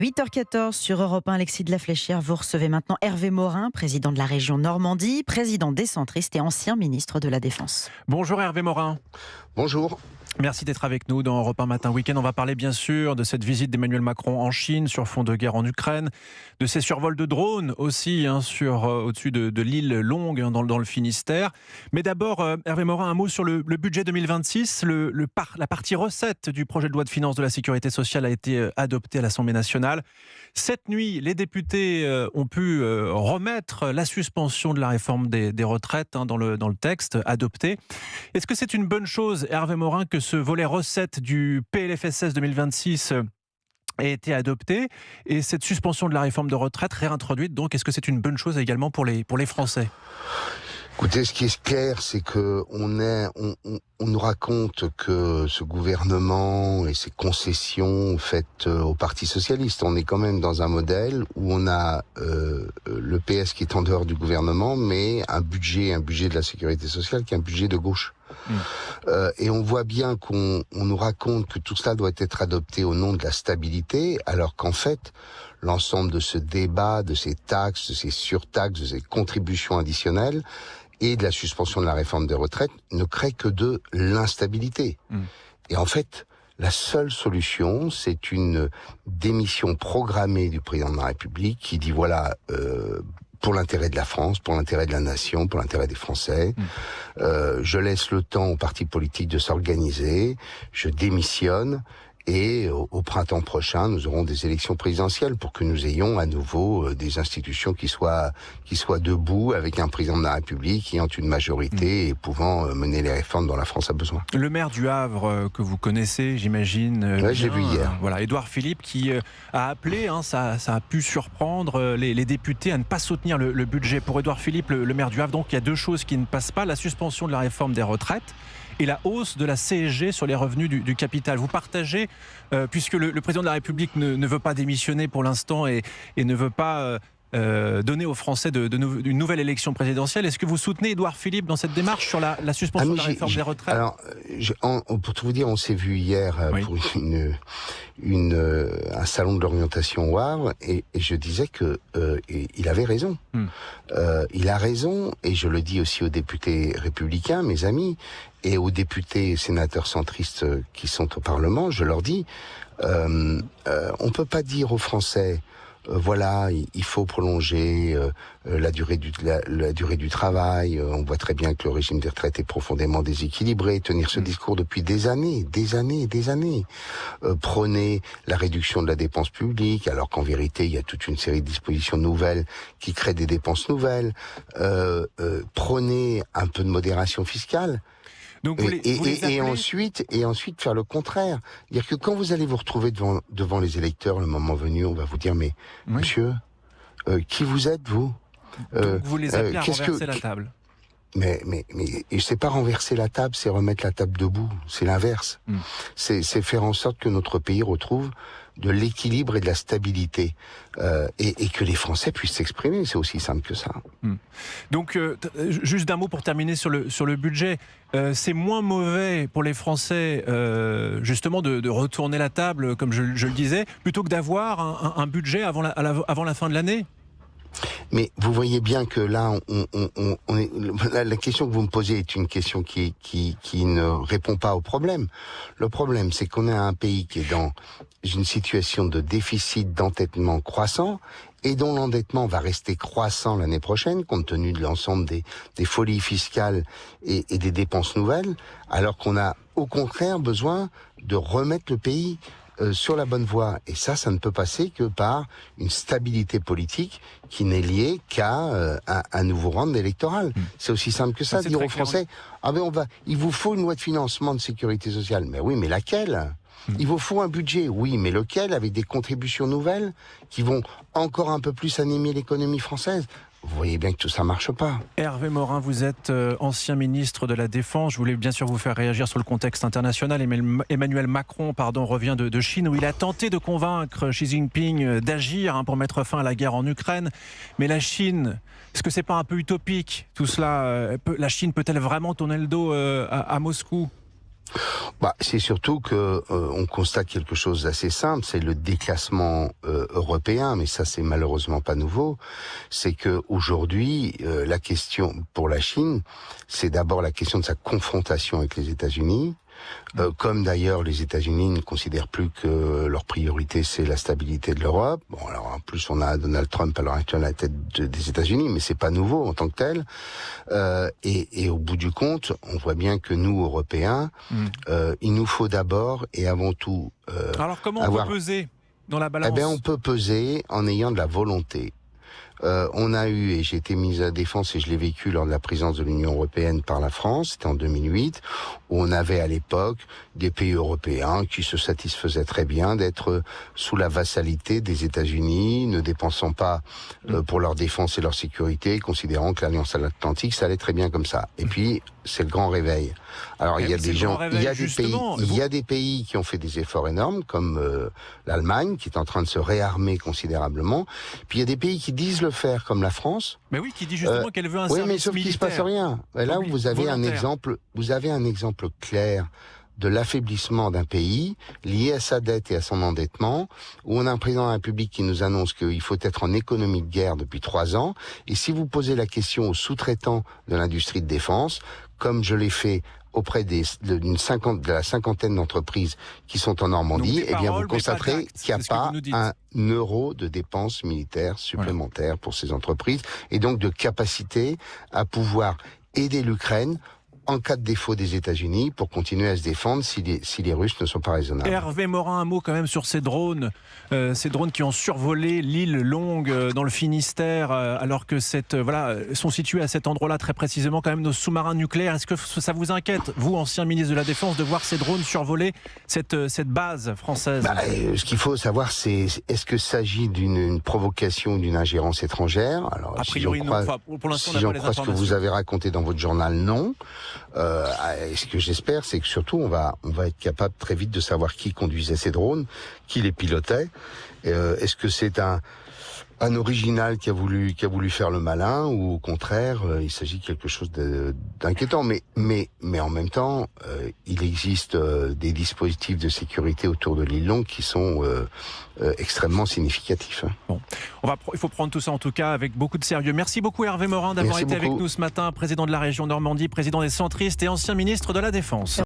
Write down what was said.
8h14 sur Europe 1, Alexis de la Fléchière. Vous recevez maintenant Hervé Morin, président de la région Normandie, président des centristes et ancien ministre de la Défense. Bonjour Hervé Morin. Bonjour. Merci d'être avec nous dans Europe 1 Matin Week-end. On va parler bien sûr de cette visite d'Emmanuel Macron en Chine sur fond de guerre en Ukraine, de ces survols de drones aussi au-dessus de l'île Longue dans le Finistère. Mais d'abord, Hervé Morin, un mot sur le budget 2026. La partie recette du projet de loi de finances de la sécurité sociale a été adoptée à l'Assemblée nationale. Cette nuit, les députés ont pu remettre la suspension de la réforme des retraites dans le texte adopté. Est-ce que c'est une bonne chose, Hervé Morin, que ce volet recette du PLFSS 2026 a été adopté et cette suspension de la réforme de retraite réintroduite, donc est-ce que c'est une bonne chose également pour les Français ? Écoutez, ce qui est clair, c'est que on nous raconte que ce gouvernement et ses concessions faites au Parti socialiste, on est quand même dans un modèle où on a le PS qui est en dehors du gouvernement, mais un budget de la sécurité sociale qui est un budget de gauche. Et on voit bien qu'on nous raconte que tout cela doit être adopté au nom de la stabilité, alors qu'en fait, l'ensemble de ce débat, de ces taxes, de ces surtaxes, de ces contributions additionnelles et de la suspension de la réforme des retraites ne crée que de l'instabilité. Et en fait, la seule solution, c'est une démission programmée du président de la République qui dit voilà, pour l'intérêt de la France, pour l'intérêt de la nation, pour l'intérêt des Français, je laisse le temps aux partis politiques de s'organiser, je démissionne. Et au printemps prochain, nous aurons des élections présidentielles pour que nous ayons à nouveau des institutions qui soient debout avec un président de la République ayant une majorité et pouvant mener les réformes dont la France a besoin. Le maire du Havre que vous connaissez, j'imagine. Oui, je l'ai vu hier. Voilà, Édouard Philippe qui a appelé, ça a pu surprendre les députés à ne pas soutenir le budget. Pour Édouard Philippe, le maire du Havre, donc il y a deux choses qui ne passent pas, la suspension de la réforme des retraites et la hausse de la CSG sur les revenus du capital. Vous partagez, puisque le président de la République ne veut pas démissionner pour l'instant et ne veut pas donner aux Français une nouvelle élection présidentielle. Est-ce que vous soutenez Édouard Philippe dans cette démarche sur la suspension de la réforme des retraites ? Alors, pour tout vous dire, on s'est vu hier pour un salon de l'orientation au Havre et je disais que il avait raison. Il a raison, et je le dis aussi aux députés républicains, mes amis, et aux députés et sénateurs centristes qui sont au Parlement, je leur dis, on peut pas dire aux Français voilà, il faut prolonger la durée du travail. On voit très bien que le régime des retraites est profondément déséquilibré. Tenir ce discours depuis des années. Prôner la réduction de la dépense publique, alors qu'en vérité, il y a toute une série de dispositions nouvelles qui créent des dépenses nouvelles. Prôner un peu de modération fiscale. Donc ensuite faire le contraire. C'est-à-dire que quand vous allez vous retrouver devant les électeurs, le moment venu, on va vous dire mais monsieur, qui vous êtes vous ? Donc vous les appelez à renverser la table. Mais c'est pas renverser la table, c'est remettre la table debout. C'est l'inverse. C'est faire en sorte que notre pays retrouve de l'équilibre et de la stabilité et que les Français puissent s'exprimer. C'est aussi simple que ça. Donc, juste d'un mot pour terminer sur le budget. C'est moins mauvais pour les Français, justement, de retourner la table, comme je le disais, plutôt que d'avoir un budget avant la fin de l'année. Mais vous voyez bien que là, la question que vous me posez est une question qui ne répond pas au problème. Le problème, c'est qu'on a un pays qui est dans une situation de déficit d'endettement croissant et dont l'endettement va rester croissant l'année prochaine, compte tenu de l'ensemble des folies fiscales et des dépenses nouvelles, alors qu'on a au contraire besoin de remettre le pays sur la bonne voie. Et ça ne peut passer que par une stabilité politique qui n'est liée qu'à un nouveau round électoral. C'est aussi simple que ça, dire aux Français, il vous faut une loi de financement de sécurité sociale. Mais oui, mais laquelle ? Il vous faut un budget, oui, mais lequel, avec des contributions nouvelles qui vont encore un peu plus animer l'économie française ? Vous voyez bien que tout ça ne marche pas. Hervé Morin, vous êtes ancien ministre de la Défense. Je voulais bien sûr vous faire réagir sur le contexte international. Emmanuel Macron revient de Chine où il a tenté de convaincre Xi Jinping d'agir pour mettre fin à la guerre en Ukraine. Mais la Chine, est-ce que c'est pas un peu utopique tout cela ? La Chine peut-elle vraiment tourner le dos à Moscou ? C'est surtout que on constate quelque chose d'assez simple, c'est le déclassement européen, mais ça c'est malheureusement pas nouveau. C'est que aujourd'hui, la question pour la Chine, c'est d'abord la question de sa confrontation avec les États-Unis. Comme d'ailleurs les États-Unis ne considèrent plus que leur priorité c'est la stabilité de l'Europe. Bon, alors en plus on a Donald Trump à l'heure actuelle à la tête des États-Unis, mais c'est pas nouveau en tant que tel. Et au bout du compte, on voit bien que nous Européens, il nous faut d'abord et avant tout. Alors comment on peut peser dans la balance? On peut peser en ayant de la volonté. On a eu, et j'ai été ministre de la Défense et je l'ai vécu lors de la présidence de l'Union européenne par la France, c'était en 2008, où on avait à l'époque des pays européens qui se satisfaisaient très bien d'être sous la vassalité des États-Unis, ne dépensant pas pour leur défense et leur sécurité, considérant que l'Alliance Atlantique, ça allait très bien comme ça. Et puis, c'est le grand réveil. Alors, il y a des gens, il y a des pays qui ont fait des efforts énormes, comme l'Allemagne, qui est en train de se réarmer considérablement. Puis il y a des pays qui disent le faire, comme la France. Mais oui, qui dit justement qu'elle veut un service militaire. Oui, mais sauf qu'il ne se passe rien. Et là où vous avez un exemple clair de l'affaiblissement d'un pays lié à sa dette et à son endettement, où on a un président de la République qui nous annonce qu'il faut être en économie de guerre depuis 3 ans. Et si vous posez la question aux sous-traitants de l'industrie de défense, comme je l'ai fait auprès de la cinquantaine d'entreprises qui sont en Normandie, vous constaterez qu'il n'y a pas un euro de dépenses militaires supplémentaires pour ces entreprises, et donc de capacité à pouvoir aider l'Ukraine en cas de défaut des États-Unis pour continuer à se défendre si les Russes ne sont pas raisonnables. Hervé Morin, un mot quand même sur ces drones qui ont survolé l'île Longue dans le Finistère, alors que sont situés à cet endroit-là très précisément quand même nos sous-marins nucléaires. Est-ce que ça vous inquiète, vous, ancien ministre de la Défense, de voir ces drones survoler cette base française? Ce qu'il faut savoir, c'est est-ce que s'agit d'une provocation ou d'une ingérence étrangère? Alors, a priori, non. Pour l'instant, si j'en crois ce que vous avez raconté dans votre journal, non. Ce que j'espère, c'est que surtout on va être capable très vite de savoir qui conduisait ces drones, qui les pilotait. Est-ce que c'est un original qui a voulu faire le malin, ou au contraire il s'agit de quelque chose d'inquiétant. Mais en même temps, il existe des dispositifs de sécurité autour de l'île Longue qui sont extrêmement significatifs. Bon, il faut prendre tout ça en tout cas avec beaucoup de sérieux. Merci beaucoup Hervé Morin d'avoir été avec nous ce matin, président de la région Normandie, président des centristes et ancien ministre de la Défense.